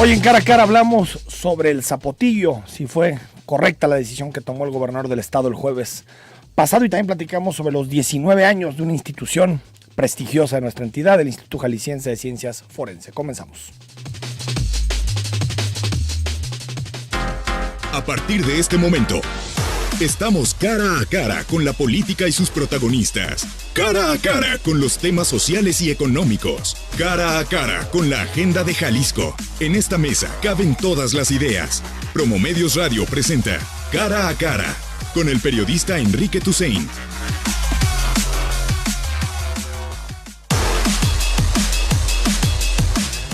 Hoy en Cara a Cara hablamos sobre el Zapotillo, si fue correcta la decisión que tomó el gobernador del estado el jueves pasado, y también platicamos sobre los 19 años de una institución prestigiosa de nuestra entidad, el Instituto Jalisciense de Ciencias Forense. Comenzamos. A partir de este momento, estamos cara a cara con la política y sus protagonistas. Cara a cara con los temas sociales y económicos. Cara a cara con la agenda de Jalisco. En esta mesa caben todas las ideas. Promomedios Radio presenta Cara a Cara con el periodista Enrique Tusain.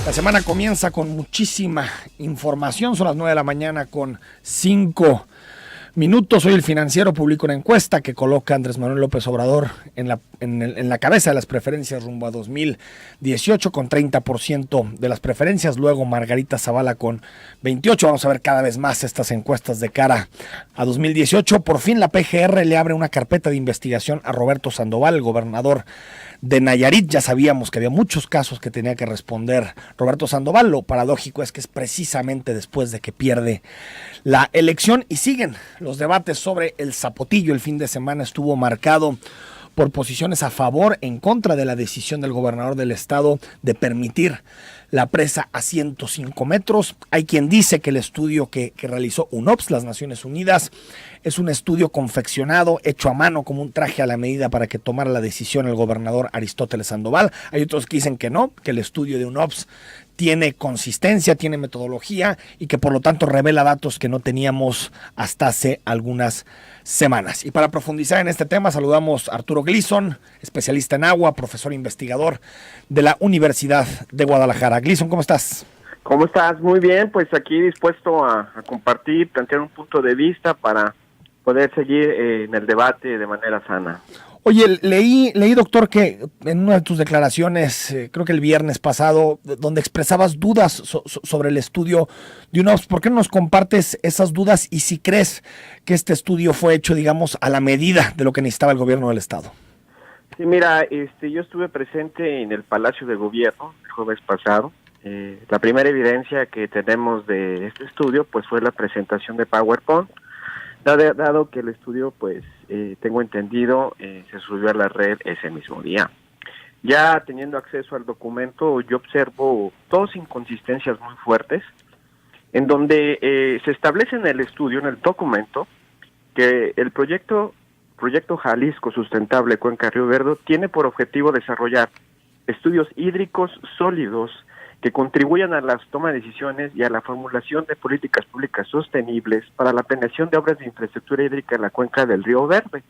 La semana comienza con muchísima información. Son las 9 de la mañana con 5 minutos. Hoy el Financiero publica una encuesta que coloca a Andrés Manuel López Obrador en la cabeza de las preferencias rumbo a 2018 con 30% de las preferencias. Luego Margarita Zavala con 28%. Vamos a ver cada vez más estas encuestas de cara a 2018. Por fin la PGR le abre una carpeta de investigación a Roberto Sandoval, el gobernador de Nayarit. Ya sabíamos que había muchos casos que tenía que responder Roberto Sandoval. Lo paradójico es que es precisamente después de que pierde la elección y siguen los debates sobre el Zapotillo. El fin de semana estuvo marcado por posiciones a favor, en contra de la decisión del gobernador del estado de permitir la presa a 105 metros. Hay quien dice que el estudio que realizó UNOPS, las Naciones Unidas, es un estudio confeccionado, hecho a mano como un traje a la medida para que tomara la decisión el gobernador Aristóteles Sandoval. Hay otros que dicen que no, que el estudio de UNOPS tiene consistencia, tiene metodología y que por lo tanto revela datos que no teníamos hasta hace algunas semanas. Y para profundizar en este tema saludamos a Arturo Gleason, especialista en agua, profesor investigador de la Universidad de Guadalajara. Gleason, ¿cómo estás? ¿Cómo estás? Muy bien, pues aquí dispuesto a compartir, plantear un punto de vista para poder seguir en el debate de manera sana. Oye, leí, doctor, que en una de tus declaraciones, creo que el viernes pasado, donde expresabas dudas sobre el estudio de UNOPS. ¿Por qué no nos compartes esas dudas y si crees que este estudio fue hecho, digamos, a la medida de lo que necesitaba el gobierno del estado? Sí, mira, yo estuve presente en el Palacio de Gobierno el jueves pasado. La primera evidencia que tenemos de este estudio, pues, fue la presentación de PowerPoint. Dado que el estudio, pues, tengo entendido, se subió a la red ese mismo día. Ya teniendo acceso al documento, yo observo dos inconsistencias muy fuertes, en donde se establece en el estudio, en el documento, que el proyecto Jalisco Sustentable Cuenca Río Verde tiene por objetivo desarrollar estudios hídricos sólidos que contribuyan a la toma de decisiones y a la formulación de políticas públicas sostenibles para la planeación de obras de infraestructura hídrica en la cuenca del Río Verde,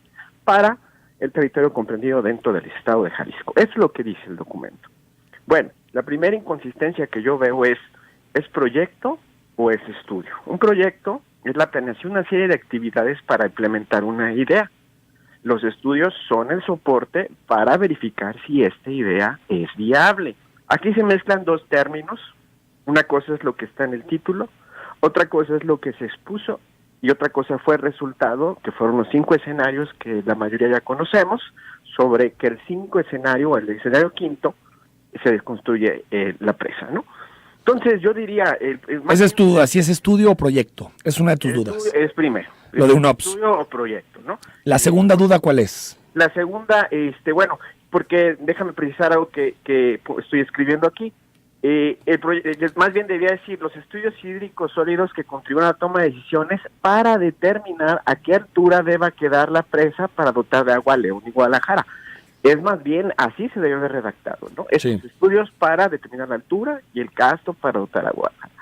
para el territorio comprendido dentro del estado de Jalisco. Es lo que dice el documento. Bueno, la primera inconsistencia que yo veo es proyecto o es estudio. Un proyecto es la planeación de una serie de actividades para implementar una idea. Los estudios son el soporte para verificar si esta idea es viable. Aquí se mezclan dos términos. Una cosa es lo que está en el título, otra cosa es lo que se expuso y otra cosa fue el resultado, que fueron los 5 escenarios que la mayoría ya conocemos, sobre que el 5 escenario, el escenario quinto, se construye la presa, ¿no? Entonces yo diría... ¿Esa es tu duda? ¿Si es estudio o proyecto? Es una de tus dudas. Es primero. Lo de UNOPS. Estudio o proyecto, ¿no? La segunda duda, ¿cuál es? La segunda, bueno, porque déjame precisar algo que estoy escribiendo aquí. Más bien debería decir los estudios hídricos sólidos que contribuyen a la toma de decisiones para determinar a qué altura deba quedar la presa para dotar de agua a León y Guadalajara. Es más bien así se debe haber redactado, ¿no? Estos estudios para determinar la altura y el gasto para dotar a Guadalajara.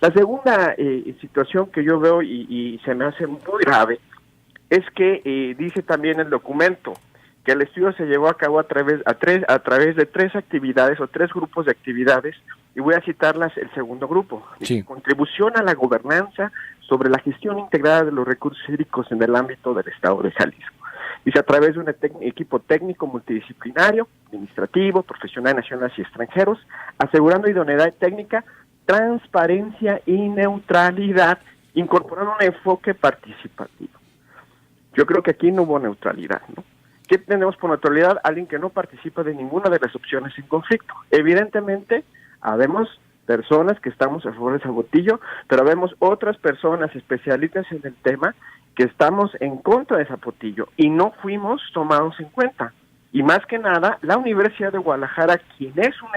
La segunda situación que yo veo y se me hace muy grave es que dice también el documento que el estudio se llevó a cabo a través de 3 actividades o 3 grupos de actividades, y voy a citarlas el segundo grupo. Sí. Contribución a la gobernanza sobre la gestión integrada de los recursos hídricos en el ámbito del estado de Jalisco. Dice, a través de un equipo técnico multidisciplinario, administrativo, profesional, nacionales y extranjeros, asegurando idoneidad técnica, transparencia y neutralidad, incorporando un enfoque participativo. Yo creo que aquí no hubo neutralidad, ¿no? ¿Qué tenemos por neutralidad? Alguien que no participa de ninguna de las opciones en conflicto. Evidentemente, habemos personas que estamos a favor de Zapotillo, pero vemos otras personas especialistas en el tema que estamos en contra de Zapotillo y no fuimos tomados en cuenta. Y más que nada, la Universidad de Guadalajara, quien es un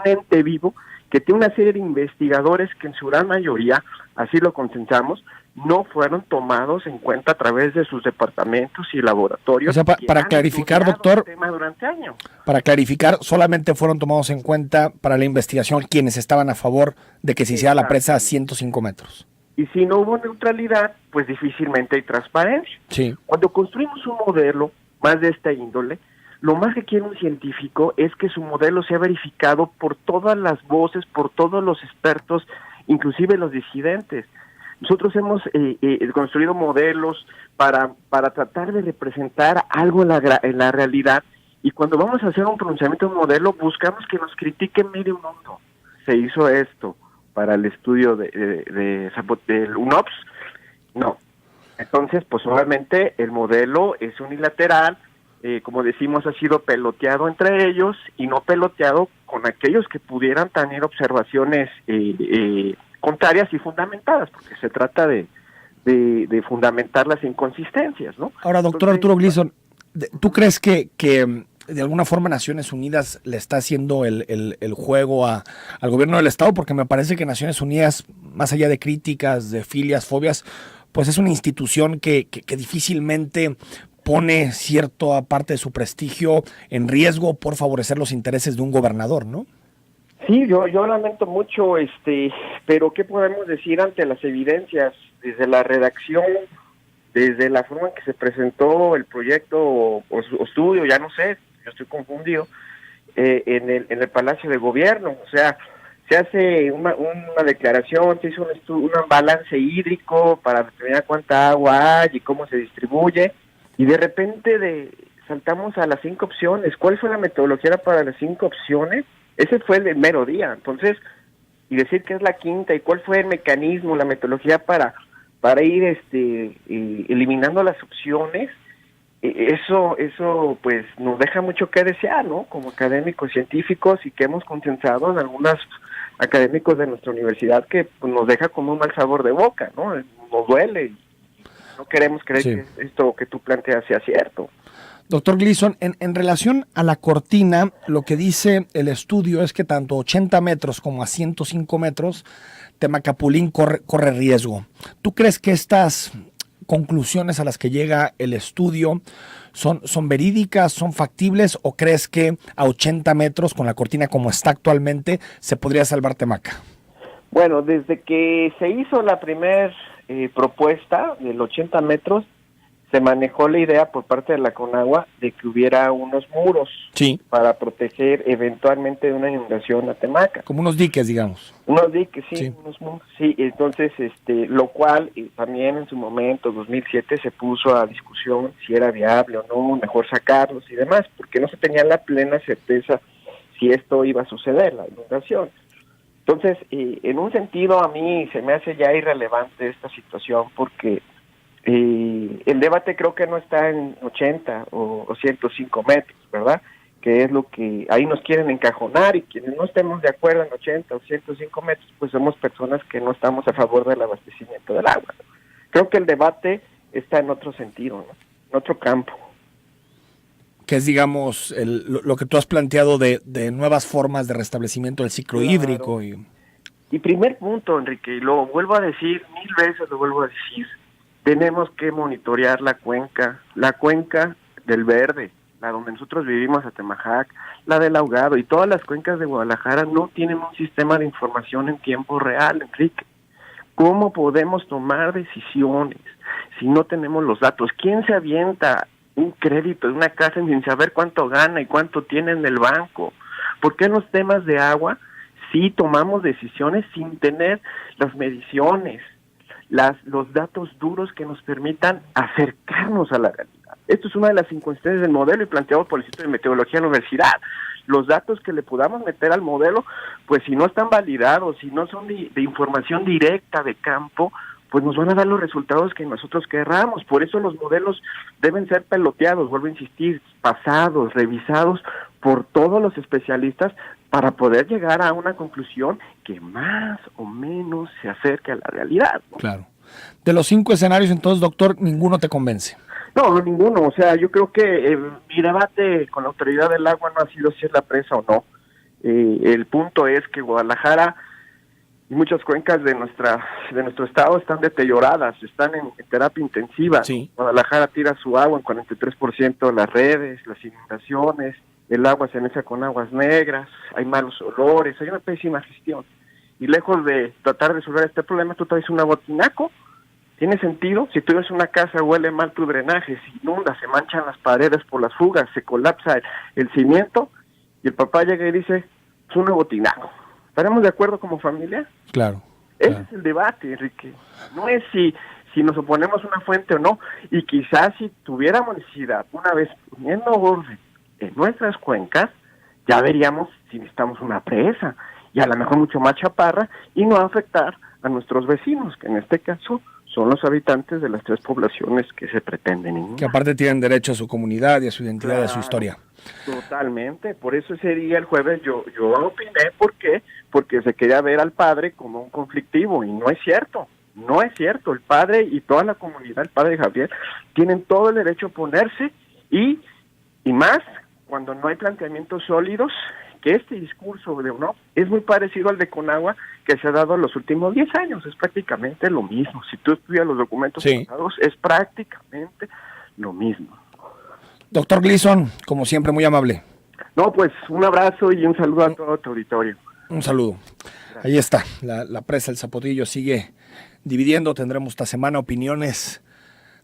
ente vivo, que tiene una serie de investigadores que en su gran mayoría, así lo consensamos, no fueron tomados en cuenta a través de sus departamentos y laboratorios. O sea, para clarificar, doctor, el tema durante años. Para clarificar, solamente fueron tomados en cuenta para la investigación quienes estaban a favor de que se hiciera la presa a 105 metros. Y si no hubo neutralidad, pues difícilmente hay transparencia. Sí. Cuando construimos un modelo más de esta índole, lo más que quiere un científico es que su modelo sea verificado por todas las voces, por todos los expertos, inclusive los disidentes. Nosotros hemos construido modelos para tratar de representar algo en la realidad, y cuando vamos a hacer un pronunciamiento de un modelo, buscamos que nos critique medio mundo. Se hizo esto para el estudio del UNOPS, no. Entonces, pues obviamente el modelo es unilateral, como decimos, ha sido peloteado entre ellos y no peloteado con aquellos que pudieran tener observaciones contrarias y fundamentadas, porque se trata de fundamentar las inconsistencias, ¿no? Ahora, doctor Arturo Gleason, ¿tú crees que de alguna forma Naciones Unidas le está haciendo el juego al gobierno del Estado? Porque me parece que Naciones Unidas, más allá de críticas, de filias, fobias, pues es una institución que difícilmente pone cierta parte de su prestigio en riesgo por favorecer los intereses de un gobernador, ¿no? Sí, yo lamento mucho, pero ¿qué podemos decir ante las evidencias? Desde la redacción, desde la forma en que se presentó el proyecto o estudio, ya no sé, yo estoy confundido, en el Palacio de Gobierno. O sea, se hace una declaración, se hizo un balance hídrico para determinar cuánta agua hay y cómo se distribuye, y de repente saltamos a las 5 opciones. ¿Cuál fue la metodología para las 5 opciones? Ese fue el mero día. Entonces, y decir que es la quinta, y cuál fue el mecanismo, la metodología para ir eliminando las opciones, eso pues nos deja mucho que desear, ¿no? Como académicos científicos, y que hemos consensado en algunos académicos de nuestra universidad, que pues, nos deja como un mal sabor de boca, ¿no? Nos duele, y no queremos creer que esto que tú planteas sea cierto. Doctor Gleason, en relación a la cortina, lo que dice el estudio es que tanto 80 metros como a 105 metros, Temacapulín corre riesgo. ¿Tú crees que estas conclusiones a las que llega el estudio son verídicas, son factibles, o crees que a 80 metros, con la cortina como está actualmente, se podría salvar Temaca? Bueno, desde que se hizo la primera propuesta del 80 metros, se manejó la idea por parte de la Conagua de que hubiera unos muros para proteger eventualmente de una inundación a Temaca. Como unos diques, digamos. Unos diques, sí. Unos muros. Sí, entonces, lo cual también en su momento, 2007, se puso a discusión si era viable o no, mejor sacarlos y demás, porque no se tenía la plena certeza si esto iba a suceder, la inundación. Entonces, en un sentido, a mí se me hace ya irrelevante esta situación, porque el debate creo que no está en 80 o 105 metros, ¿verdad? Que es lo que ahí nos quieren encajonar, y quienes no estemos de acuerdo en 80 o 105 metros, pues somos personas que no estamos a favor del abastecimiento del agua, ¿no? Creo que el debate está en otro sentido, ¿no? En otro campo. Que es, digamos, lo que tú has planteado de nuevas formas de restablecimiento del ciclo hídrico. Y primer punto, Enrique, y lo vuelvo a decir, 1000 veces lo vuelvo a decir, tenemos que monitorear la cuenca del Verde, la donde nosotros vivimos, Atemajac, la del Ahogado, y todas las cuencas de Guadalajara no tienen un sistema de información en tiempo real, Enrique. ¿Cómo podemos tomar decisiones si no tenemos los datos? ¿Quién se avienta un crédito de una casa sin saber cuánto gana y cuánto tiene en el banco? ¿Por qué en los temas de agua sí tomamos decisiones sin tener las mediciones, los datos duros que nos permitan acercarnos a la realidad? Esto es una de las inconsistencias del modelo y planteado por el Instituto de Meteorología de la Universidad. Los datos que le podamos meter al modelo, pues si no están validados, si no son de información directa de campo, pues nos van a dar los resultados que nosotros querramos. Por eso los modelos deben ser peloteados, vuelvo a insistir, pasados, revisados por todos los especialistas para poder llegar a una conclusión que más o menos se acerque a la realidad, ¿no? Claro. De los 5 escenarios, entonces, doctor, ninguno te convence. No, ninguno. O sea, yo creo que mi debate con la autoridad del agua no ha sido si es la presa o no. El punto es que Guadalajara y muchas cuencas de nuestro estado están deterioradas, están en terapia intensiva. Sí. Guadalajara tira su agua en 43% de las redes, las inundaciones, el agua se mezcla con aguas negras, hay malos olores, hay una pésima gestión. Y lejos de tratar de resolver este problema, tú traes un agua tinaco. ¿Tiene sentido? Si tú ves una casa, huele mal tu drenaje, se inunda, se manchan las paredes por las fugas, se colapsa el cimiento, y el papá llega y dice, es un nuevo tinaco. ¿Estaremos de acuerdo como familia? Claro. Ese es el debate, Enrique. No es si nos oponemos a una fuente o no, y quizás si tuviéramos necesidad, una vez poniendo orden en nuestras cuencas, ya veríamos si necesitamos una presa, y a lo mejor mucho más chaparra, y no afectar a nuestros vecinos, que en este caso son los habitantes de las 3 poblaciones que se pretenden inundar. Que aparte tienen derecho a su comunidad y a su identidad, claro, y a su historia. Totalmente, por eso ese día, el jueves, yo opiné. ¿Por qué? Porque se quería ver al padre como un conflictivo, y no es cierto, el padre y toda la comunidad, el padre Javier, tienen todo el derecho a oponerse, y más cuando no hay planteamientos sólidos, que este discurso de uno es muy parecido al de Conagua que se ha dado en los últimos 10 años, es prácticamente lo mismo. Si tú estudias los documentos pasados, es prácticamente lo mismo. Doctor Gleason, como siempre, muy amable. No, pues un abrazo y un saludo a todo tu auditorio. Un saludo. Gracias. Ahí está, la presa El Zapotillo sigue dividiendo. Tendremos esta semana opiniones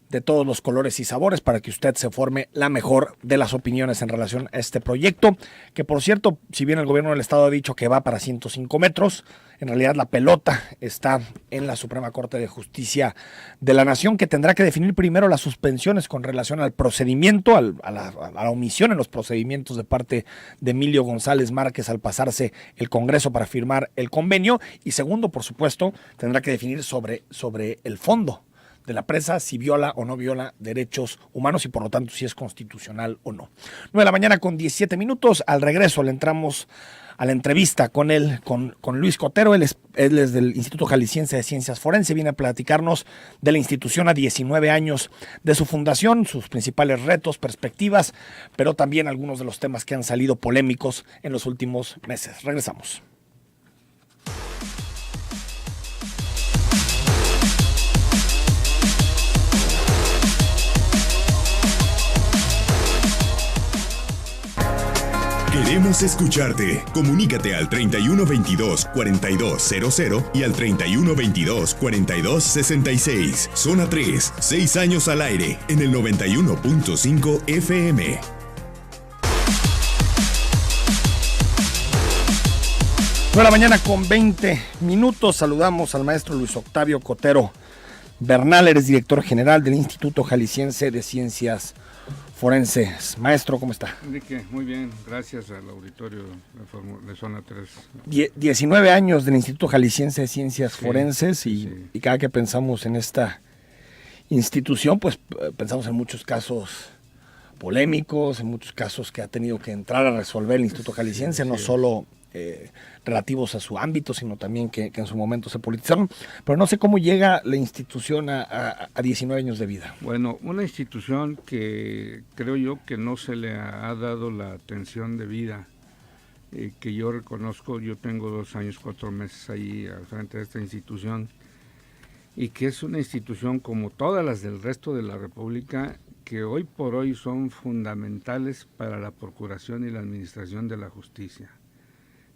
de todos los colores y sabores para que usted se forme la mejor de las opiniones en relación a este proyecto, que por cierto, si bien el gobierno del estado ha dicho que va para 105 metros, en realidad la pelota está en la Suprema Corte de Justicia de la Nación, que tendrá que definir primero las suspensiones con relación al procedimiento, a la omisión en los procedimientos de parte de Emilio González Márquez al pasarse el Congreso para firmar el convenio, y segundo, por supuesto, tendrá que definir sobre el fondo de la presa, si viola o no viola derechos humanos y por lo tanto si es constitucional o no. 9 de la mañana con 17 minutos. Al regreso le entramos a la entrevista con Luis Cotero. Él es del Instituto Jalisciense de Ciencias Forenses. Viene a platicarnos de la institución a 19 años de su fundación, sus principales retos, perspectivas, pero también algunos de los temas que han salido polémicos en los últimos meses. Regresamos. Queremos escucharte. Comunícate al 3122-4200 y al 3122-4266. Zona 3, 6 años al aire en el 91.5 FM. 9 de la mañana con 20 minutos. Saludamos al maestro Luis Octavio Cotero Bernal. Eres director general del Instituto Jalisciense de Ciencias Forenses. Maestro, ¿cómo está? Enrique, muy bien, gracias al auditorio de Zona 3. 19 años del Instituto Jalisciense de Ciencias Forenses y cada que pensamos en esta institución, pues pensamos en muchos casos polémicos, en muchos casos que ha tenido que entrar a resolver el Instituto Jalisciense, no solo relativos a su ámbito, sino también que en su momento se politizaron, pero no sé cómo llega la institución a 19 años de vida. Bueno, una institución que creo yo que no se le ha dado la atención debida, que yo reconozco. Yo tengo 2 años, 4 meses ahí al frente de esta institución, y que es una institución como todas las del resto de la República, que hoy por hoy son fundamentales para la procuración y la administración de la justicia.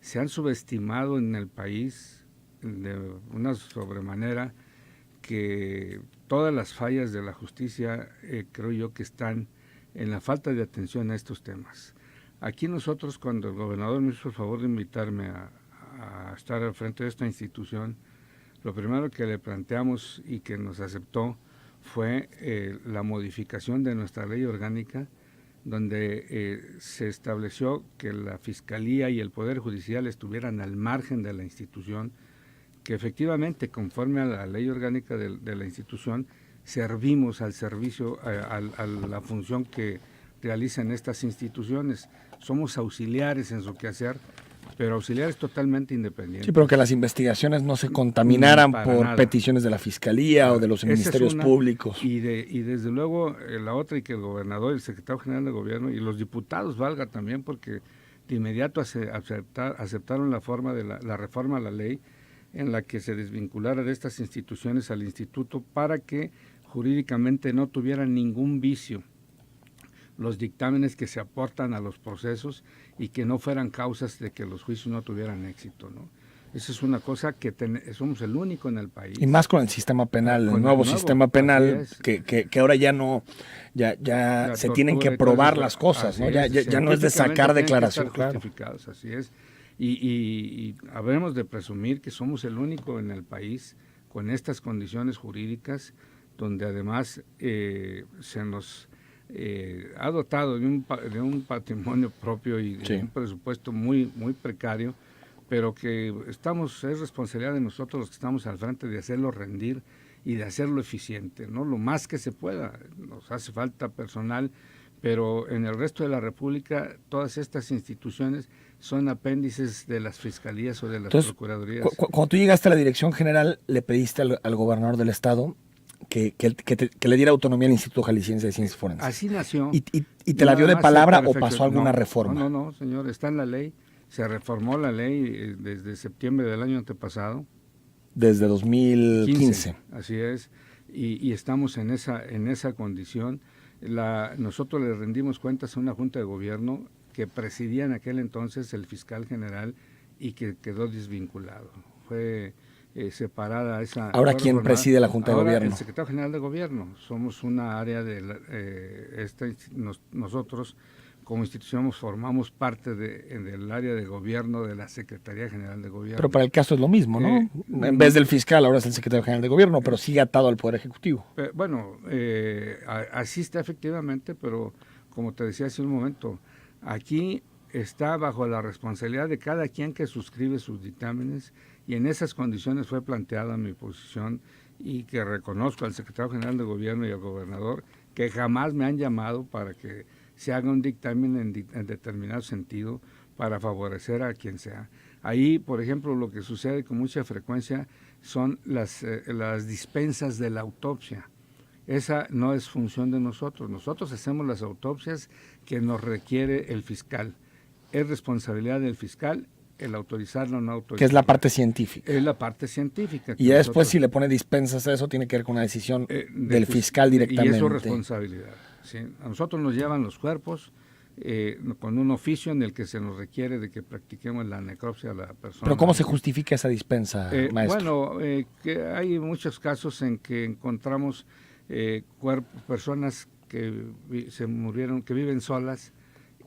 Se han subestimado en el país de una sobremanera, que todas las fallas de la justicia creo yo que están en la falta de atención a estos temas. Aquí nosotros, cuando el gobernador me hizo el favor de invitarme a estar al frente de esta institución, lo primero que le planteamos y que nos aceptó fue la modificación de nuestra ley orgánica, donde se estableció que la Fiscalía y el Poder Judicial estuvieran al margen de la institución, que efectivamente, conforme a la ley orgánica de la institución, servimos al servicio, a la función que realizan estas instituciones. Somos auxiliares en su quehacer, pero auxiliares totalmente independientes. Sí, pero que las investigaciones no se contaminaran por nada. Peticiones de la Fiscalía o de los ministerios públicos. Y desde luego la otra, y que el gobernador, el secretario general de gobierno y los diputados valga también, porque de inmediato aceptaron la reforma a la ley en la que se desvinculara de estas instituciones al instituto para que jurídicamente no tuvieran ningún vicio los dictámenes que se aportan a los procesos y que no fueran causas de que los juicios no tuvieran éxito, ¿no? Esa es una cosa que somos el único en el país. Y más con el sistema penal, el nuevo sistema penal, que ahora ya no, ya se tienen que probar las cosas, ¿no? Ya no es de sacar declaración, claro. Así es. Y habremos de presumir que somos el único en el país con estas condiciones jurídicas, donde además se nos ha dotado de un patrimonio propio y de un presupuesto muy, muy precario, pero que es responsabilidad de nosotros los que estamos al frente de hacerlo rendir y de hacerlo eficiente, ¿no? Lo más que se pueda. Nos hace falta personal, pero en el resto de la República todas estas instituciones son apéndices de las fiscalías o de las procuradurías. Cuando tú llegaste a la dirección general, le pediste al gobernador del estado que le diera autonomía al Instituto Jalisciense de Ciencias Forenses. Así nació. ¿Y te la dio de palabra o pasó alguna reforma? No, señor, está en la ley. Se reformó la ley desde septiembre del año antepasado. Desde 2015. Así es. Y estamos en esa condición. Nosotros le rendimos cuentas a una junta de gobierno que presidía en aquel entonces el fiscal general y que quedó desvinculado. Fue separada esa... ¿Ahora quién preside la junta de gobierno? El secretario general de gobierno. Somos una área de nosotros como institución formamos parte del área de gobierno de la Secretaría General de Gobierno. Pero para el caso es lo mismo, ¿no? En vez del fiscal ahora es el secretario general de gobierno, pero sigue atado al Poder Ejecutivo. Bueno, así está efectivamente, pero como te decía hace un momento, aquí está bajo la responsabilidad de cada quien que suscribe sus dictámenes, y en esas condiciones fue planteada mi posición, y que reconozco al secretario general de gobierno y al gobernador que jamás me han llamado para que se haga un dictamen en determinado sentido para favorecer a quien sea. Ahí, por ejemplo, lo que sucede con mucha frecuencia son las dispensas de la autopsia. Esa no es función de nosotros. Nosotros hacemos las autopsias que nos requiere el fiscal. Es responsabilidad del fiscal el autorizarlo o no autorizarlo. Que es la parte científica. Es la parte científica. Y ya después, si le pone dispensas a eso, tiene que ver con una decisión del fiscal directamente. Y es su responsabilidad. ¿Sí? A nosotros nos llevan los cuerpos con un oficio en el que se nos requiere de que practiquemos la necropsia a la persona. ¿Pero cómo se justifica esa dispensa, maestro? Bueno, que hay muchos casos en que encontramos personas que se murieron, que viven solas,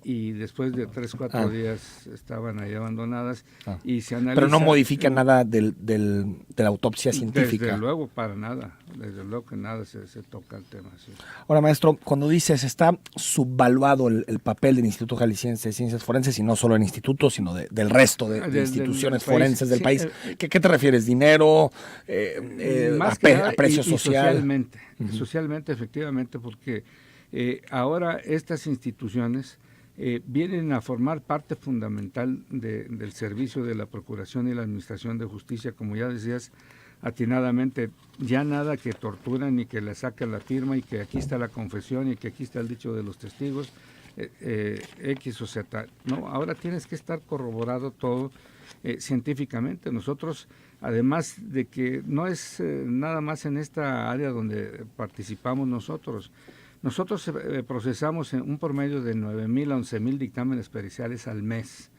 y después de 3-4 días estaban ahí abandonadas y se analiza. Pero no modifica nada de la autopsia científica. Desde luego, para nada. Desde luego que nada se toca el tema. Sí. Ahora, maestro, cuando dices está subvaluado el papel del Instituto Jalisciense de Ciencias Forenses, y no solo el instituto, sino del resto de instituciones forenses del país, ¿qué te refieres? ¿Dinero? ¿A precio social? Socialmente, socialmente, efectivamente, porque ahora estas instituciones vienen a formar parte fundamental del servicio de la Procuración y la Administración de Justicia, como ya decías atinadamente, ya nada que torturan ni que le saquen la firma y que aquí está la confesión y que aquí está el dicho de los testigos, X o Z. No, ahora tienes que estar corroborado todo científicamente. Nosotros, además de que no es nada más en esta área donde participamos nosotros procesamos un promedio de 9,000 a 11,000 dictámenes periciales al mes.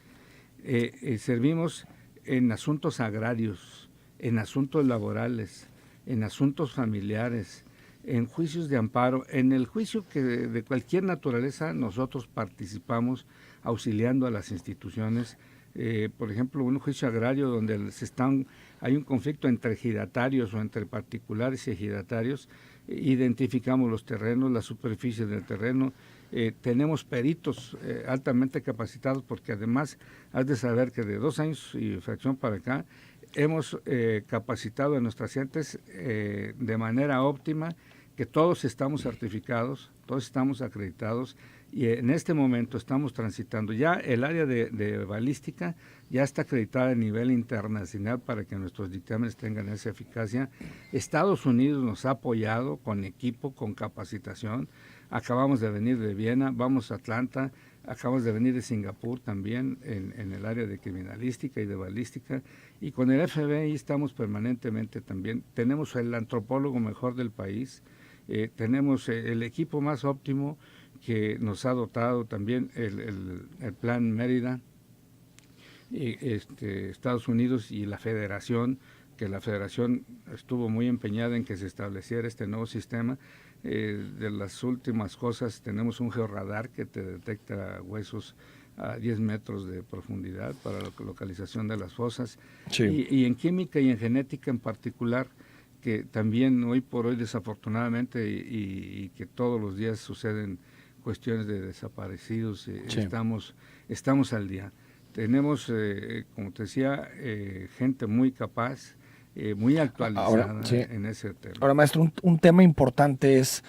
Servimos en asuntos agrarios, en asuntos laborales, en asuntos familiares, en juicios de amparo, en el juicio que de cualquier naturaleza nosotros participamos auxiliando a las instituciones. Por ejemplo, un juicio agrario donde hay un conflicto entre ejidatarios o entre particulares y ejidatarios, identificamos los terrenos, las superficies del terreno, tenemos peritos altamente capacitados, porque además has de saber que de 2 años y fracción para acá hemos capacitado a nuestras gentes de manera óptima, que todos estamos certificados, todos estamos acreditados, y en este momento estamos transitando. Ya el área de balística ya está acreditada a nivel internacional para que nuestros dictámenes tengan esa eficacia. Estados Unidos nos ha apoyado con equipo, con capacitación. Acabamos de venir de Viena, vamos a Atlanta, acabamos de venir de Singapur también en el área de criminalística y de balística, y con el FBI estamos permanentemente también. Tenemos el antropólogo mejor del país, tenemos el equipo más óptimo que nos ha dotado también el Plan Mérida, Estados Unidos y la Federación, que la Federación estuvo muy empeñada en que se estableciera este nuevo sistema. De las últimas cosas, tenemos un georradar que te detecta huesos a 10 metros de profundidad para la localización de las fosas. Sí. Y en química y en genética en particular, que también hoy por hoy desafortunadamente y que todos los días suceden cuestiones de desaparecidos, sí. estamos al día. Tenemos, como te decía, gente muy capaz, muy actualizada ahora, sí. en ese tema. Ahora, maestro, un tema importante es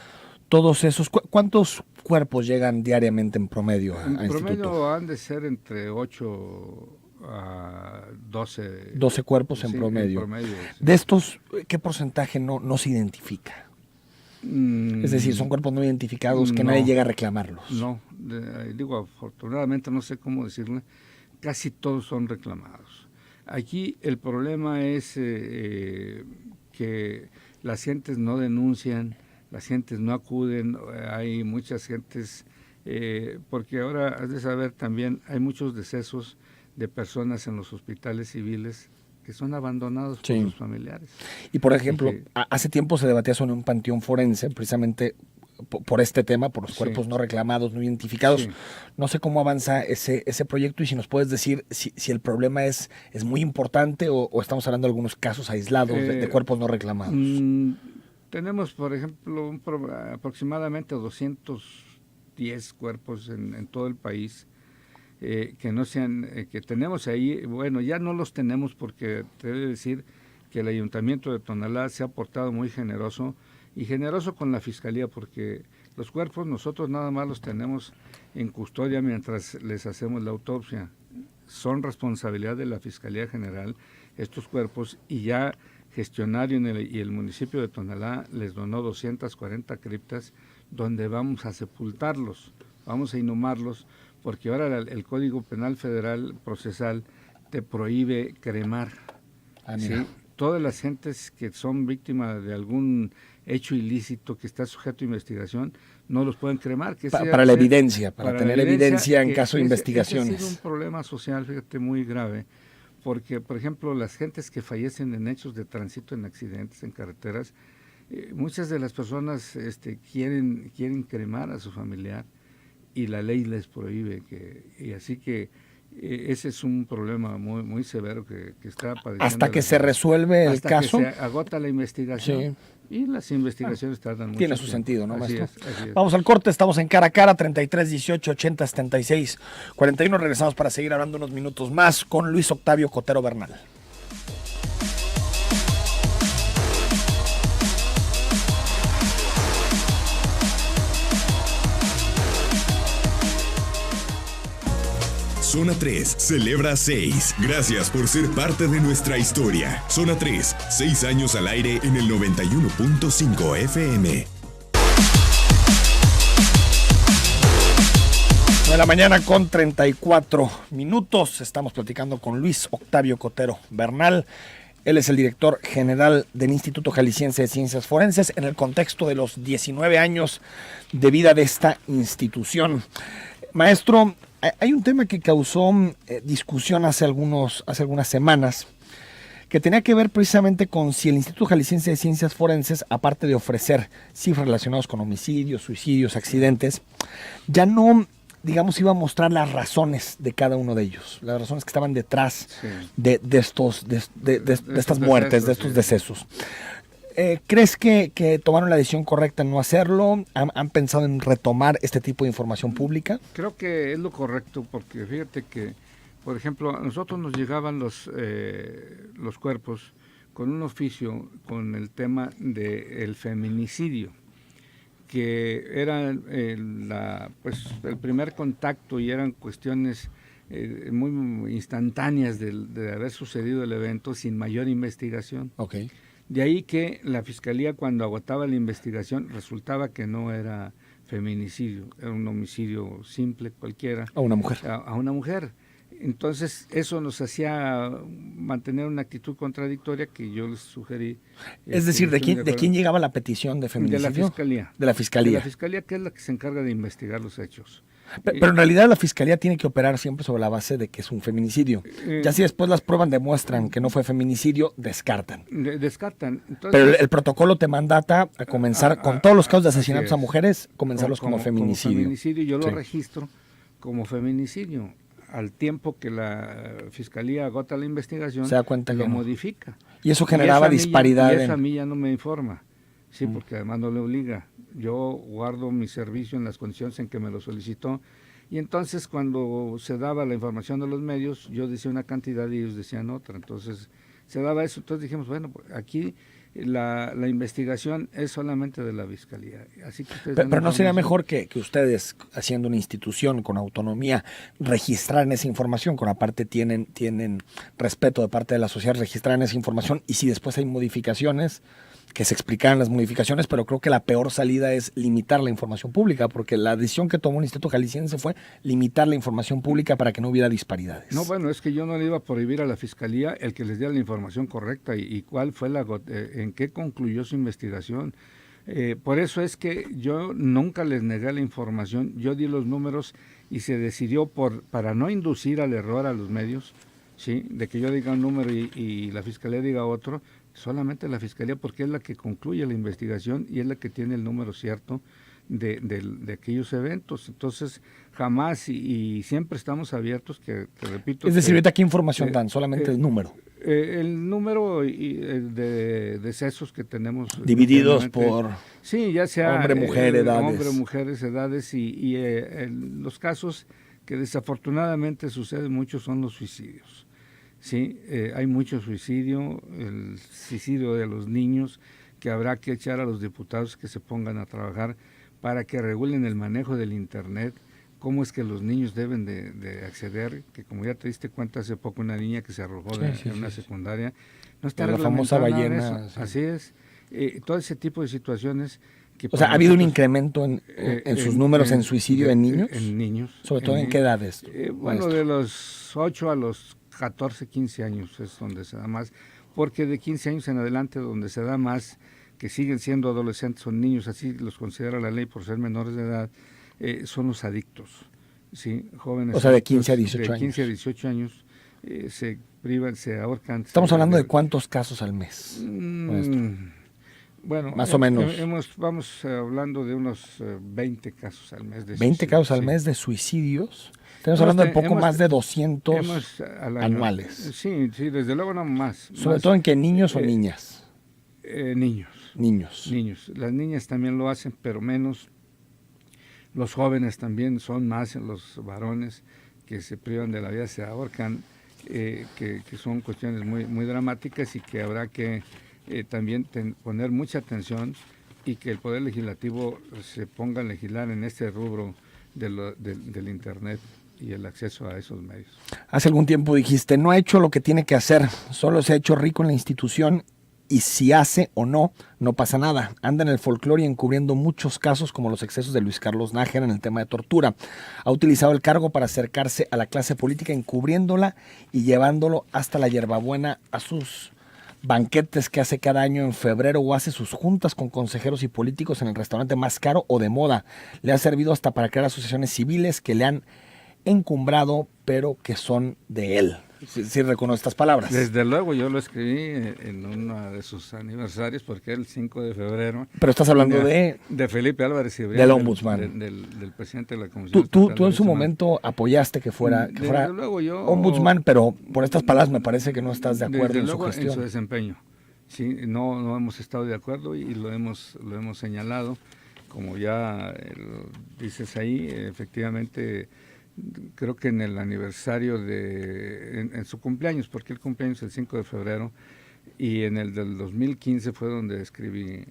todos esos. ¿Cuántos cuerpos llegan diariamente en promedio a instituto? En promedio han de ser entre 8 a 12. 12 cuerpos en promedio. Sí. De estos, ¿qué porcentaje no se identifica? Es decir, son cuerpos no identificados que nadie llega a reclamarlos. No, digo, afortunadamente, no sé cómo decirle, casi todos son reclamados. Aquí el problema es que las gentes no denuncian, las gentes no acuden, hay muchas gentes, porque ahora has de saber también, hay muchos decesos de personas en los hospitales civiles que son abandonados sí. por sus familiares. Y por ejemplo, hace tiempo se debatía sobre un panteón forense, precisamente por este tema, por los cuerpos sí. no reclamados, no identificados. Sí. No sé cómo avanza ese proyecto y si nos puedes decir si el problema es muy importante o estamos hablando de algunos casos aislados de cuerpos no reclamados. Tenemos, por ejemplo, aproximadamente 210 cuerpos en todo el país. Que no sean, que tenemos ahí, bueno, ya no los tenemos porque te he de decir que el Ayuntamiento de Tonalá se ha portado muy generoso con la Fiscalía, porque los cuerpos nosotros nada más los tenemos en custodia mientras les hacemos la autopsia. Son responsabilidad de la Fiscalía General estos cuerpos, y ya Gestionario y el municipio de Tonalá les donó 240 criptas donde vamos a sepultarlos, vamos a inhumarlos, porque ahora el Código Penal Federal Procesal te prohíbe cremar. ¿Sí? Todas las gentes que son víctimas de algún hecho ilícito que está sujeto a investigación, no los pueden cremar. Para la evidencia, para tener evidencia en caso de investigaciones. Es un problema social, fíjate, muy grave, porque, por ejemplo, las gentes que fallecen en hechos de tránsito, en accidentes, en carreteras, muchas de las personas quieren cremar a su familiar, y la ley les prohíbe y así que ese es un problema muy muy severo que está padeciendo. Hasta que se resuelve el caso. Hasta que se agota la investigación. Sí. Y las investigaciones tardan mucho. Tiene su sentido, ¿no, maestro? Así es. Vamos al corte, estamos en Cara a Cara, 33 18 80 76 41. Regresamos para seguir hablando unos minutos más con Luis Octavio Cotero Bernal. Zona 3 celebra 6. Gracias por ser parte de nuestra historia. Zona 3, 6 años al aire en el 91.5 FM. De la mañana con 34 minutos. Estamos platicando con Luis Octavio Cotero Bernal. Él es el director general del Instituto Jalisciense de Ciencias Forenses en el contexto de los 19 años de vida de esta institución. Maestro, hay un tema que causó discusión hace algunas semanas, que tenía que ver precisamente con si el Instituto Jalisciense de Ciencias Forenses, aparte de ofrecer cifras relacionadas con homicidios, suicidios, accidentes, ya no, digamos, iba a mostrar las razones de cada uno de ellos, las razones que estaban detrás sí. de estas muertes, de estos decesos. ¿Crees que tomaron la decisión correcta en no hacerlo? ¿Han pensado en retomar este tipo de información pública? Creo que es lo correcto, porque fíjate que Por ejemplo, a nosotros nos llegaban los cuerpos con un oficio con el tema del feminicidio, que era pues el primer contacto y eran cuestiones muy instantáneas de haber sucedido el evento sin mayor investigación. Okay. De ahí que la Fiscalía, cuando agotaba la investigación, resultaba que no era feminicidio, era un homicidio simple cualquiera. A una mujer. A una mujer. Entonces, eso nos hacía mantener una actitud contradictoria que yo les sugerí. Es decir, ¿de quién llegaba la petición de feminicidio? De la Fiscalía. De la Fiscalía. De la Fiscalía, que es la que se encarga de investigar los hechos. Pero en realidad la Fiscalía tiene que operar siempre sobre la base de que es un feminicidio. Ya si después las pruebas demuestran que no fue feminicidio, descartan. Descartan. Entonces, pero el protocolo te mandata a comenzar con todos los casos de asesinatos a mujeres, comenzarlos como feminicidio. Como feminicidio, yo lo registro como feminicidio. Al tiempo que la Fiscalía agota la investigación, se da cuenta lo que modifica. Y eso generaba disparidad. Y eso a mí ya no me informa, sí, porque además no le obliga. Yo guardo mi servicio en las condiciones en que me lo solicitó, y entonces cuando se daba la información de los medios, yo decía una cantidad y ellos decían otra. Entonces se daba eso, entonces dijimos, bueno, aquí la investigación es solamente de la Fiscalía. Así que pero no sería mejor que ustedes, haciendo una institución con autonomía, registraran esa información, con aparte tienen respeto de parte de la sociedad, registraran esa información, y si después hay modificaciones, que se explicaran las modificaciones, pero creo que la peor salida es limitar la información pública, porque la decisión que tomó el Instituto Jalisciense fue limitar la información pública para que no hubiera disparidades. No, bueno, es que yo no le iba a prohibir a la Fiscalía el que les diera la información correcta y cuál fue en qué concluyó su investigación. Por eso es que yo nunca les negué la información, yo di los números y se decidió para no inducir al error a los medios, ¿sí? De que yo diga un número y la Fiscalía diga otro, solamente la Fiscalía, porque es la que concluye la investigación y es la que tiene el número cierto de aquellos eventos. Entonces, jamás y siempre estamos abiertos, que te repito. Es decir, ¿ahorita qué información dan? Solamente el número. El número de decesos que tenemos. Divididos por sí, ya sea hombre, mujer, edades. Hombre, mujeres, edades y los casos que desafortunadamente suceden mucho son los suicidios. Sí, hay mucho suicidio, el suicidio de los niños, que habrá que echar a los diputados que se pongan a trabajar para que regulen el manejo del Internet, cómo es que los niños deben de acceder, que como ya te diste cuenta hace poco una niña que se arrojó de una secundaria, no está la famosa ballena. Sí. Así es, todo ese tipo de situaciones. O sea, ¿ha habido un incremento en sus números en suicidio en niños? En niños. ¿Sobre todo en qué edades? Bueno, de los 8 a los 14, 15 años es donde se da más, porque de 15 años en adelante donde se da más, que siguen siendo adolescentes, son niños, así los considera la ley por ser menores de edad, son los adictos, ¿sí? Jóvenes. O sea, de 15 a 18 años. De 15 a 18 años se privan, se ahorcan. Estamos hablando de cuántos casos al mes. Bueno, más o menos. Vamos hablando de unos 20 casos al mes. 20 casos al mes de suicidios. Estamos hablando de poco más de 200 anuales. Sí, desde luego no más. Sobre todo en que niños o niñas. Niños. Las niñas también lo hacen, pero menos. Los jóvenes también son más, los varones que se privan de la vida, se ahorcan, que son cuestiones muy, muy dramáticas y que habrá que también poner mucha atención y que el Poder Legislativo se ponga a legislar en este rubro del Internet y el acceso a esos medios. Hace algún tiempo dijiste, no ha hecho lo que tiene que hacer, solo se ha hecho rico en la institución y si hace o no, no pasa nada. Anda en el folclore y encubriendo muchos casos como los excesos de Luis Carlos Nájera en el tema de tortura. Ha utilizado el cargo para acercarse a la clase política encubriéndola y llevándolo hasta la hierbabuena a sus banquetes que hace cada año en febrero o hace sus juntas con consejeros y políticos en el restaurante más caro o de moda. Le ha servido hasta para crear asociaciones civiles que le han encumbrado, pero que son de él. Sí reconozco estas palabras. Desde luego, yo lo escribí en uno de sus aniversarios, porque el 5 de febrero... Pero estás hablando de Felipe Álvarez Cibrián, del ombudsman. Del presidente de la Comisión. Tú en su momento apoyaste que fuera ombudsman, pero por estas palabras me parece que no estás de acuerdo en su gestión. En su desempeño. Sí, no hemos estado de acuerdo y lo hemos señalado. Como ya dices ahí, efectivamente... creo que en el aniversario en su cumpleaños, porque el cumpleaños es el 5 de febrero, y en el del 2015 fue donde escribí,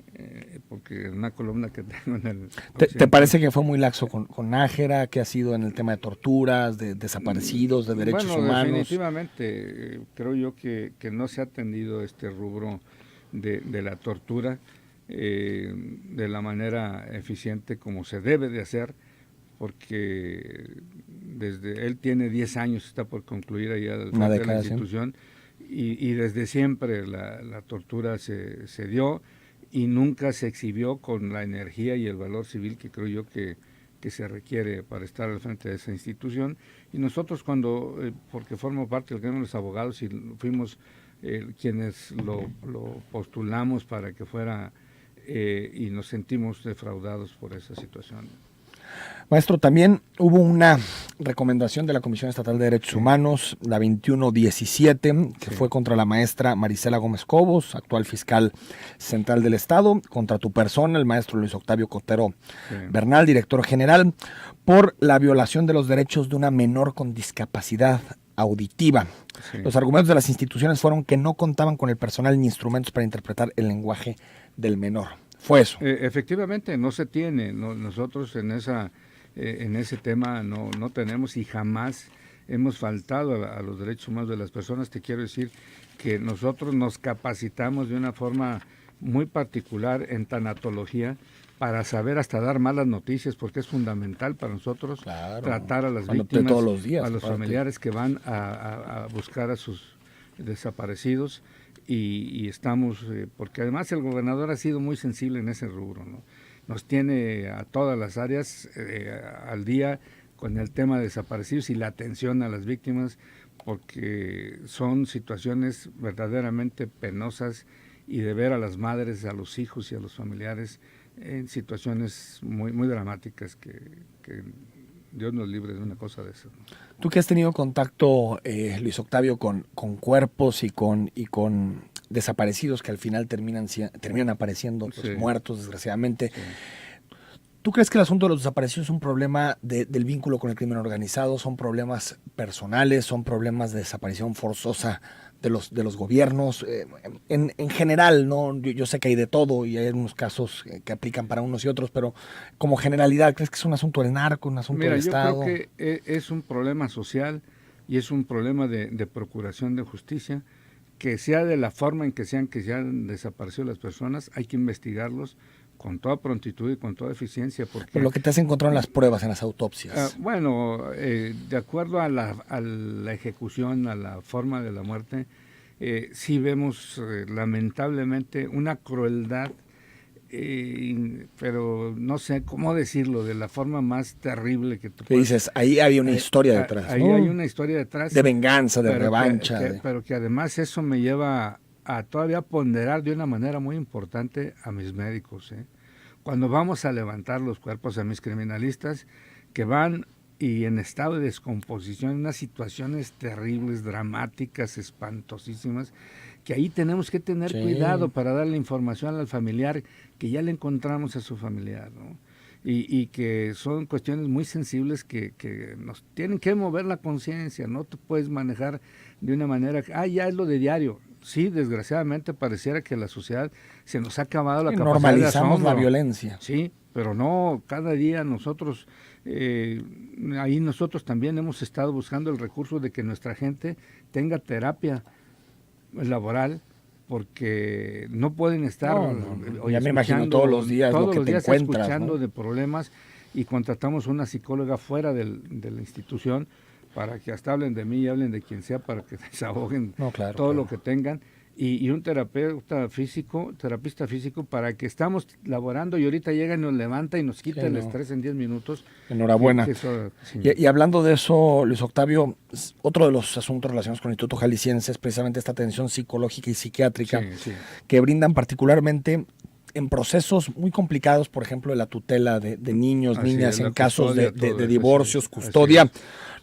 porque en una columna que tengo en el... ¿Te parece que fue muy laxo con Nájera, que ha sido en el tema de torturas, de desaparecidos, de derechos humanos? Definitivamente, creo yo que no se ha atendido este rubro de la tortura de la manera eficiente como se debe de hacer, porque desde él tiene 10 años, está por concluir allá al frente de la institución, y desde siempre la tortura se dio y nunca se exhibió con la energía y el valor civil que creo yo que se requiere para estar al frente de esa institución. Y nosotros porque formo parte del gremio de los abogados y fuimos quienes lo postulamos para que fuera, y nos sentimos defraudados por esa situación. Maestro, también hubo una recomendación de la Comisión Estatal de Derechos Humanos, la 2117, que fue contra la maestra Marisela Gómez Cobos, actual fiscal central del Estado, contra tu persona, el maestro Luis Octavio Cotero Bernal, director general, por la violación de los derechos de una menor con discapacidad auditiva. Sí. Los argumentos de las instituciones fueron que no contaban con el personal ni instrumentos para interpretar el lenguaje del menor. Fue eso. Efectivamente, no se tiene. Nosotros en ese tema no tenemos y jamás hemos faltado a los derechos humanos de las personas. Te quiero decir que nosotros nos capacitamos de una forma muy particular en tanatología para saber hasta dar malas noticias, porque es fundamental para nosotros tratar a las víctimas, todos los días, a los familiares que van a buscar a sus desaparecidos. Y estamos, porque además el gobernador ha sido muy sensible en ese rubro, ¿no? Nos tiene a todas las áreas al día con el tema de desaparecidos y la atención a las víctimas, porque son situaciones verdaderamente penosas, y de ver a las madres, a los hijos y a los familiares en situaciones muy, muy dramáticas que Dios nos libre de una cosa de eso, ¿no? Tú que has tenido contacto, Luis Octavio, con cuerpos y con desaparecidos que al final terminan apareciendo muertos, desgraciadamente. Sí. ¿Tú crees que el asunto de los desaparecidos es un problema del vínculo con el crimen organizado? ¿Son problemas personales? ¿Son problemas de desaparición forzosa de los gobiernos? En general, ¿no? Yo sé que hay de todo y hay algunos casos que aplican para unos y otros, pero como generalidad, ¿crees que es un asunto del narco, un asunto del Estado? Yo creo que es un problema social y es un problema de procuración de justicia, que sea de la forma en que se han desaparecido las personas, hay que investigarlos con toda prontitud y con toda eficiencia. Porque por lo que te has encontrado en las pruebas, en las autopsias. De acuerdo a la ejecución, a la forma de la muerte, sí vemos lamentablemente una crueldad, pero no sé cómo decirlo, de la forma más terrible que tú puedes. Dices, ahí había una historia detrás, ahí hay una historia detrás. De venganza, de revancha. Pero que además eso me lleva a todavía ponderar de una manera muy importante a mis médicos. Cuando vamos a levantar los cuerpos, a mis criminalistas, que van y en estado de descomposición, en unas situaciones terribles, dramáticas, espantosísimas, que ahí tenemos que tener cuidado para darle información al familiar, que ya le encontramos a su familiar, ¿no? Y que son cuestiones muy sensibles que nos tienen que mover la conciencia. No te puedes manejar de una manera que, ya es lo de diario. Sí, desgraciadamente pareciera que la sociedad se nos ha acabado la capacidad normalizamos de asombro. La violencia. Sí, pero no, cada día nosotros, ahí nosotros también hemos estado buscando el recurso de que nuestra gente tenga terapia laboral, porque no pueden estar ya me imagino todos los días lo que te encuentras, escuchando, ¿no? de problemas, y contratamos una psicóloga fuera de la institución para que hasta hablen de mí y hablen de quien sea, para que desahoguen todo lo que tengan, y un terapista físico para que estamos laborando y ahorita llega y nos levanta y nos quita el estrés en 10 minutos. Enhorabuena. Y hablando de eso, Luis Octavio, otro de los asuntos relacionados con el Instituto Jalisciense es precisamente esta atención psicológica y psiquiátrica que brindan particularmente en procesos muy complicados, por ejemplo, de la tutela de niños, niñas, en casos de divorcios, custodia.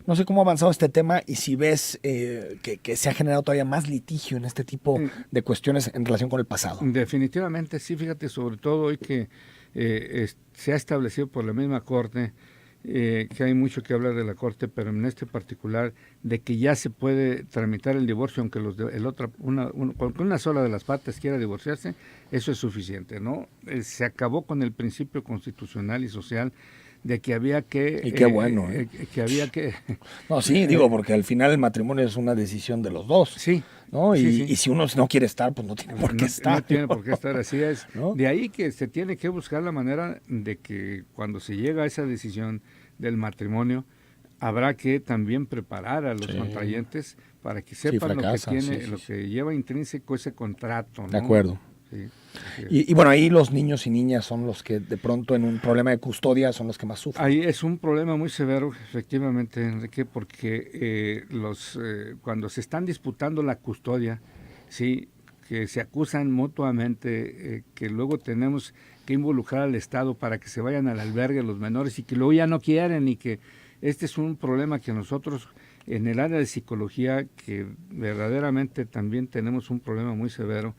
No sé cómo ha avanzado este tema y si ves que se ha generado todavía más litigio en este tipo de cuestiones en relación con el pasado. Definitivamente sí, fíjate, sobre todo hoy que se ha establecido por la misma Corte que hay mucho que hablar de la Corte, pero en este particular, de que ya se puede tramitar el divorcio, aunque con una sola de las partes quiera divorciarse, eso es suficiente, ¿no? Se acabó con el principio constitucional y social de que había que... Y qué bueno, que había que... No, sí, digo, porque al final el matrimonio es una decisión de los dos. Sí. ¿No? Sí. Y si uno no quiere estar, pues no tiene por qué estar. No tiene por qué estar, así es. ¿No? De ahí que se tiene que buscar la manera de que cuando se llega a esa decisión del matrimonio, habrá que también preparar a los contrayentes para que sepan lo que lleva intrínseco ese contrato, ¿no? De acuerdo. Sí. Y bueno, ahí los niños y niñas son los que de pronto en un problema de custodia son los que más sufren. Ahí es un problema muy severo, efectivamente, Enrique, porque cuando se están disputando la custodia, sí, que se acusan mutuamente, que luego tenemos que involucrar al Estado para que se vayan al albergue los menores y que luego ya no quieren, y que este es un problema que nosotros en el área de psicología, que verdaderamente también tenemos un problema muy severo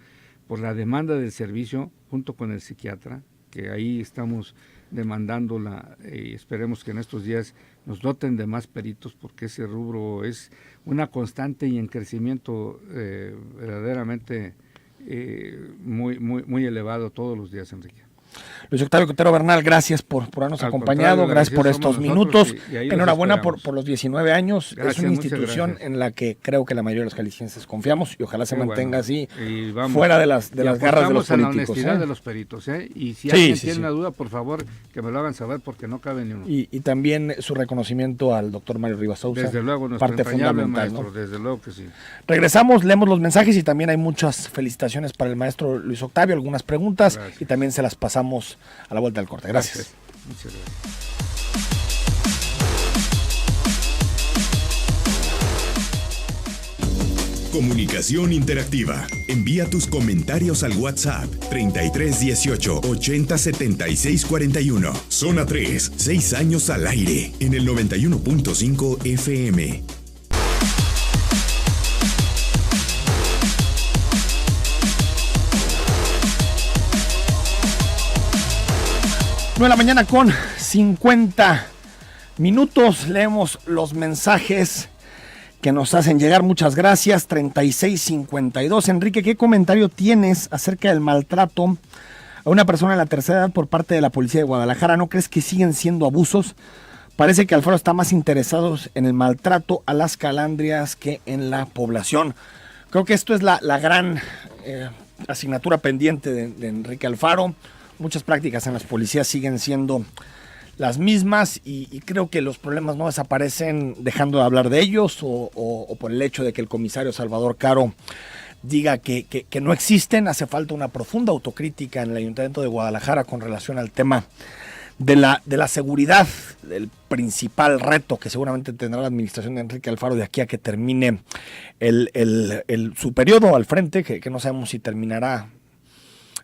por la demanda del servicio junto con el psiquiatra, que ahí estamos demandándola, y esperemos que en estos días nos doten de más peritos, porque ese rubro es una constante y en crecimiento verdaderamente muy elevado todos los días, Enrique. Luis Octavio Cotero Bernal, gracias por habernos acompañado, gracias por estos minutos, enhorabuena por los 19 años, gracias, es una institución en la que creo que la mayoría de los jaliscienses confiamos y ojalá se mantenga así, fuera de las garras de los políticos. A la honestidad de los peritos, y si alguien tiene una duda, por favor, que me lo hagan saber, porque no cabe ni uno. Y también su reconocimiento al doctor Mario Rivas Sousa, desde luego, parte fundamental, maestro, ¿no? Desde luego que sí. Regresamos, leemos los mensajes y también hay muchas felicitaciones para el maestro Luis Octavio, algunas preguntas, gracias, y también se las pasamos a la vuelta del corte. Gracias. Muchas gracias. Comunicación interactiva. Envía tus comentarios al WhatsApp 3318 80 76 41. Zona 3, 6 años al aire en el 91.5 FM. 9 de la mañana con 50 minutos. Leemos los mensajes que nos hacen llegar. Muchas gracias. 3652. Enrique, ¿qué comentario tienes acerca del maltrato a una persona de la tercera edad por parte de la policía de Guadalajara? ¿No crees que siguen siendo abusos? Parece que Alfaro está más interesado en el maltrato a las calandrias que en la población. Creo que esto es la gran asignatura pendiente de Enrique Alfaro. Muchas prácticas en las policías siguen siendo las mismas y creo que los problemas no desaparecen dejando de hablar de ellos o por el hecho de que el comisario Salvador Caro diga que no existen. Hace falta una profunda autocrítica en el Ayuntamiento de Guadalajara con relación al tema de la seguridad, el principal reto que seguramente tendrá la administración de Enrique Alfaro de aquí a que termine su periodo al frente, que no sabemos si terminará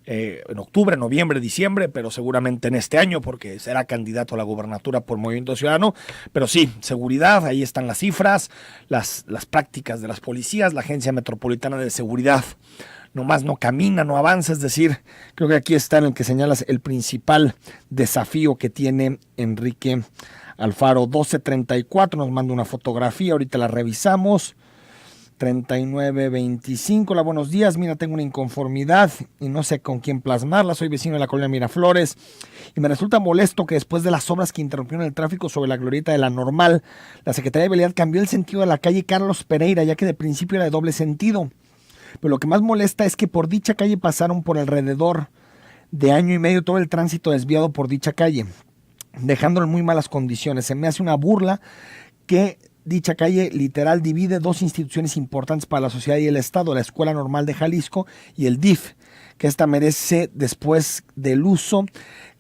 en octubre, noviembre, diciembre, pero seguramente en este año, porque será candidato a la gubernatura por Movimiento Ciudadano. Pero sí, seguridad, ahí están las cifras, las prácticas de las policías, la Agencia Metropolitana de Seguridad nomás no camina, no avanza. Es decir, creo que aquí está en el que señalas el principal desafío que tiene Enrique Alfaro. 12:34, nos manda una fotografía, ahorita la revisamos. 3925, hola, buenos días, mira, tengo una inconformidad y no sé con quién plasmarla, soy vecino de la colonia Miraflores y me resulta molesto que después de las obras que interrumpieron el tráfico sobre la glorieta de la Normal, la Secretaría de Vialidad cambió el sentido de la calle Carlos Pereira, ya que de principio era de doble sentido, pero lo que más molesta es que por dicha calle pasaron por alrededor de año y medio todo el tránsito desviado por dicha calle, dejándolo en muy malas condiciones. Se me hace una burla que dicha calle literal divide dos instituciones importantes para la sociedad y el Estado, la Escuela Normal de Jalisco y el DIF, que esta merece después del uso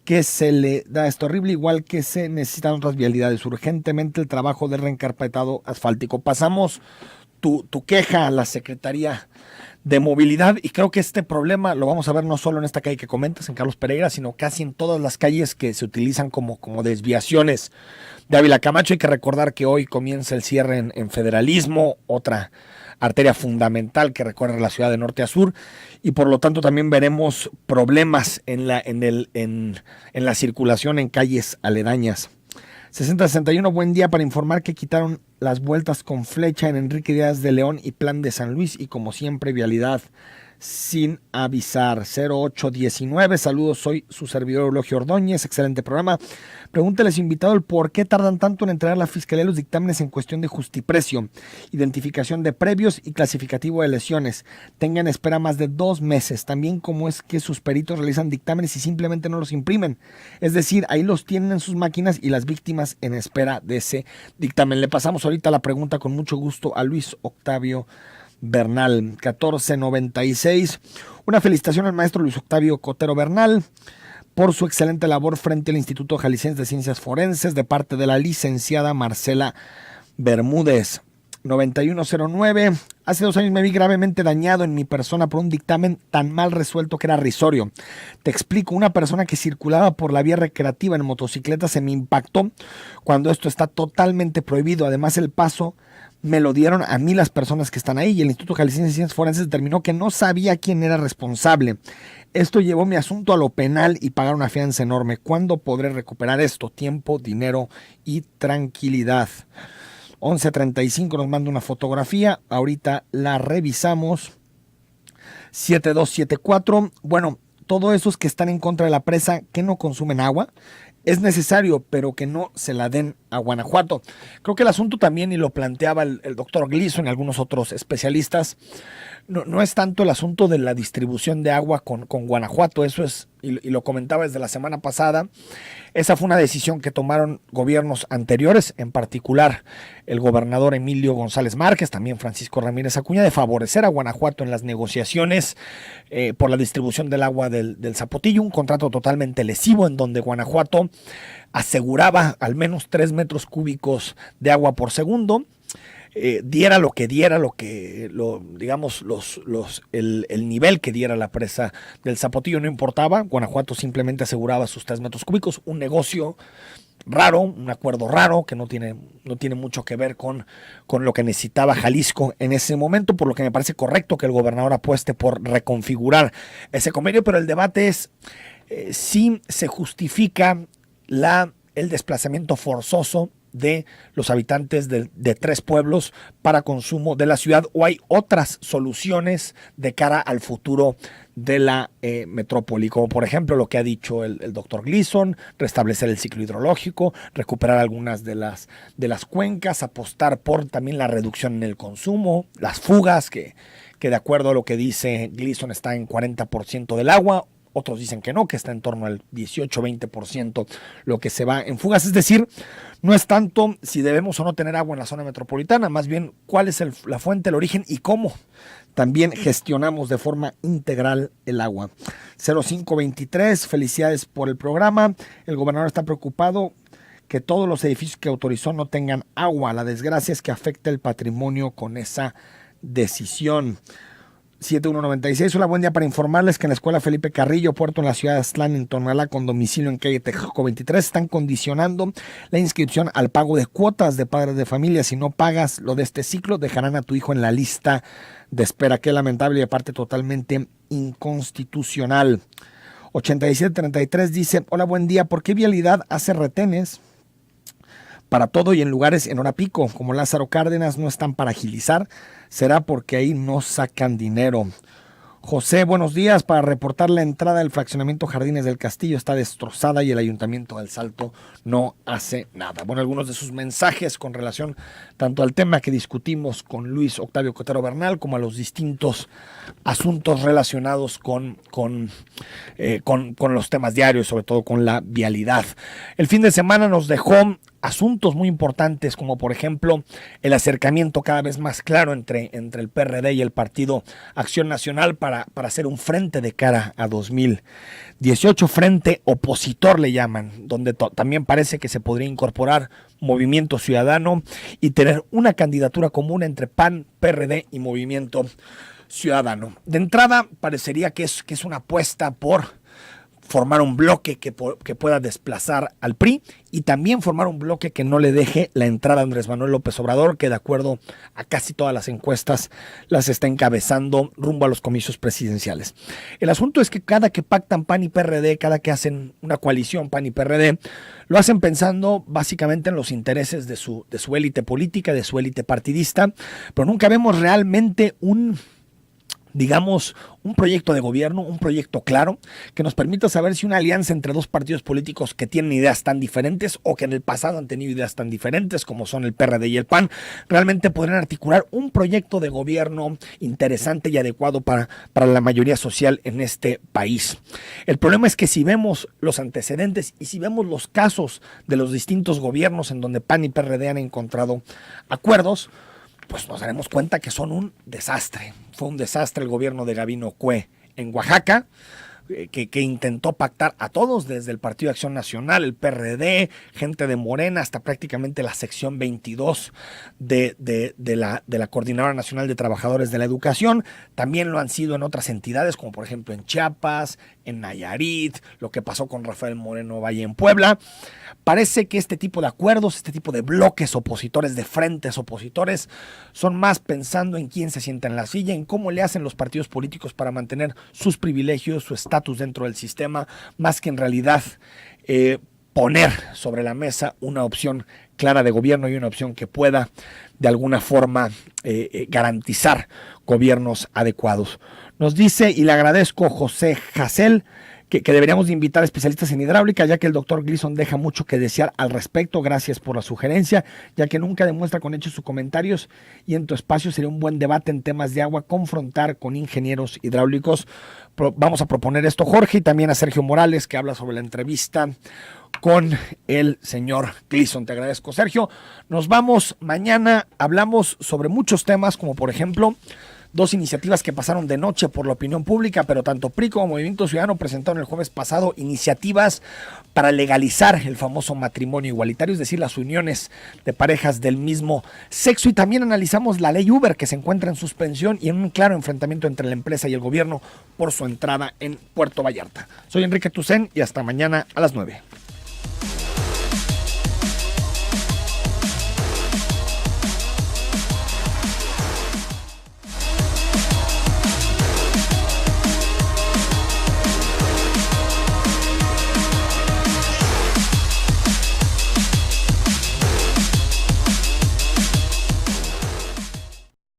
que se le da. Esto horrible, igual que se necesitan otras vialidades, urgentemente el trabajo de reencarpetado asfáltico. Pasamos tu queja a la Secretaría de Movilidad y creo que este problema lo vamos a ver no solo en esta calle que comentas, en Carlos Pereira, sino casi en todas las calles que se utilizan como desviaciones de Ávila Camacho. Hay que recordar que hoy comienza el cierre en Federalismo, otra arteria fundamental que recorre la ciudad de norte a sur, y por lo tanto también veremos problemas en la circulación en calles aledañas. 6061, buen día, para informar que quitaron las vueltas con flecha en Enrique Díaz de León y Plan de San Luis, y como siempre vialidad sin avisar. 0819, saludos, soy su servidor Eulogio Ordóñez, excelente programa. Pregúntales, invitado, el por qué tardan tanto en entregar a la Fiscalía los dictámenes en cuestión de justiprecio, identificación de previos y clasificativo de lesiones. Tengan espera más de 2 meses. También cómo es que sus peritos realizan dictámenes y simplemente no los imprimen. Es decir, ahí los tienen en sus máquinas y las víctimas en espera de ese dictamen. Le pasamos ahorita la pregunta con mucho gusto a Luis Octavio Bernal. 1496. Una felicitación al maestro Luis Octavio Cotero Bernal por su excelente labor frente al Instituto Jalisciense de Ciencias Forenses de parte de la licenciada Marcela Bermúdez. 9109. Hace 2 años me vi gravemente dañado en mi persona por un dictamen tan mal resuelto que era risorio. Te explico, una persona que circulaba por la vía recreativa en motocicleta se me impactó cuando esto está totalmente prohibido. Además, el paso me lo dieron a mí las personas que están ahí, y el Instituto Jalisciense de Ciencias Forenses determinó que no sabía quién era responsable. Esto llevó mi asunto a lo penal y pagar una fianza enorme. ¿Cuándo podré recuperar esto? Tiempo, dinero y tranquilidad. 11:35 nos manda una fotografía, ahorita la revisamos. 7274, bueno, todos esos que están en contra de la presa, que no consumen agua, es necesario, pero que no se la den a Guanajuato. Creo que el asunto también, y lo planteaba el doctor Gleason y algunos otros especialistas, no es tanto el asunto de la distribución de agua con Guanajuato. Eso es, y lo comentaba desde la semana pasada, esa fue una decisión que tomaron gobiernos anteriores, en particular el gobernador Emilio González Márquez, también Francisco Ramírez Acuña, de favorecer a Guanajuato en las negociaciones por la distribución del agua del Zapotillo, un contrato totalmente lesivo en donde Guanajuato aseguraba al menos 3 metros cúbicos de agua por segundo. Diera lo que diera, el nivel que diera la presa del Zapotillo, no importaba. Guanajuato simplemente aseguraba sus 3 metros cúbicos, un negocio raro, un acuerdo raro que no tiene mucho que ver con lo que necesitaba Jalisco en ese momento, por lo que me parece correcto que el gobernador apueste por reconfigurar ese convenio, pero el debate es si se justifica el desplazamiento forzoso de los habitantes de 3 pueblos para consumo de la ciudad, o hay otras soluciones de cara al futuro de la metrópoli, como por ejemplo lo que ha dicho el doctor Gleason, restablecer el ciclo hidrológico, recuperar algunas de las cuencas, apostar por también la reducción en el consumo, las fugas, que de acuerdo a lo que dice Gleason está en 40% del agua. Otros dicen que no, que está en torno al 18-20% lo que se va en fugas. Es decir, no es tanto si debemos o no tener agua en la zona metropolitana, más bien cuál es la fuente, el origen y cómo también gestionamos de forma integral el agua. 0523, felicidades por el programa. El gobernador está preocupado que todos los edificios que autorizó no tengan agua. La desgracia es que afecta el patrimonio con esa decisión. 7196, hola, buen día, para informarles que en la escuela Felipe Carrillo, Puerto en la ciudad de Aztlán, en Tonalá, con domicilio en calle Texcoco 23, están condicionando la inscripción al pago de cuotas de padres de familia. Si no pagas lo de este ciclo, dejarán a tu hijo en la lista de espera. Qué lamentable y aparte totalmente inconstitucional. 8733 dice, hola, buen día, ¿por qué Vialidad hace retenes para todo y en lugares en hora pico como Lázaro Cárdenas no están para agilizar? ¿Será porque ahí no sacan dinero? José, buenos días, para reportar la entrada del fraccionamiento Jardines del Castillo está destrozada y el Ayuntamiento del Salto no hace nada. Bueno, algunos de sus mensajes con relación tanto al tema que discutimos con Luis Octavio Cotero Bernal como a los distintos asuntos relacionados con los temas diarios, sobre todo con la vialidad. El fin de semana nos dejó asuntos muy importantes, como por ejemplo el acercamiento cada vez más claro entre el PRD y el Partido Acción Nacional para hacer un frente de cara a 2018, frente opositor le llaman, donde también parece que se podría incorporar Movimiento Ciudadano y tener una candidatura común entre PAN, PRD y Movimiento Ciudadano. De entrada parecería que es una apuesta por formar un bloque que pueda desplazar al PRI y también formar un bloque que no le deje la entrada a Andrés Manuel López Obrador, que de acuerdo a casi todas las encuestas las está encabezando rumbo a los comicios presidenciales. El asunto es que cada que pactan PAN y PRD, cada que hacen una coalición PAN y PRD, lo hacen pensando básicamente en los intereses de su élite política, de su élite partidista, pero nunca vemos realmente un proyecto de gobierno, un proyecto claro, que nos permita saber si una alianza entre dos partidos políticos que tienen ideas tan diferentes o que en el pasado han tenido ideas tan diferentes como son el PRD y el PAN, realmente podrán articular un proyecto de gobierno interesante y adecuado para la mayoría social en este país. El problema es que si vemos los antecedentes y si vemos los casos de los distintos gobiernos en donde PAN y PRD han encontrado acuerdos, pues nos daremos cuenta que son un desastre. Fue un desastre el gobierno de Gabino Cue en Oaxaca, que intentó pactar a todos, desde el Partido de Acción Nacional, el PRD, gente de Morena, hasta prácticamente la sección 22 de la Coordinadora Nacional de Trabajadores de la Educación. También lo han sido en otras entidades, como por ejemplo en Chiapas, en Nayarit, lo que pasó con Rafael Moreno Valle en Puebla. Parece que este tipo de acuerdos, este tipo de bloques opositores, de frentes opositores, son más pensando en quién se sienta en la silla, en cómo le hacen los partidos políticos para mantener sus privilegios, su estatus dentro del sistema, más que en realidad poner sobre la mesa una opción clara de gobierno y una opción que pueda de alguna forma garantizar gobiernos adecuados. Nos dice, y le agradezco, José Hasél, que deberíamos de invitar a especialistas en hidráulica, ya que el doctor Gleason deja mucho que desear al respecto. Gracias por la sugerencia, ya que nunca demuestra con hechos sus comentarios, y en tu espacio sería un buen debate en temas de agua, confrontar con ingenieros hidráulicos. Vamos a proponer esto, Jorge, y también a Sergio Morales, que habla sobre la entrevista con el señor Gleason. Te agradezco, Sergio. Nos vamos mañana, hablamos sobre muchos temas, como por ejemplo dos iniciativas que pasaron de noche por la opinión pública, pero tanto PRI como Movimiento Ciudadano presentaron el jueves pasado iniciativas para legalizar el famoso matrimonio igualitario, es decir, las uniones de parejas del mismo sexo. Y también analizamos la ley Uber, que se encuentra en suspensión y en un claro enfrentamiento entre la empresa y el gobierno por su entrada en Puerto Vallarta. Soy Enrique Tucen y hasta mañana a las 9.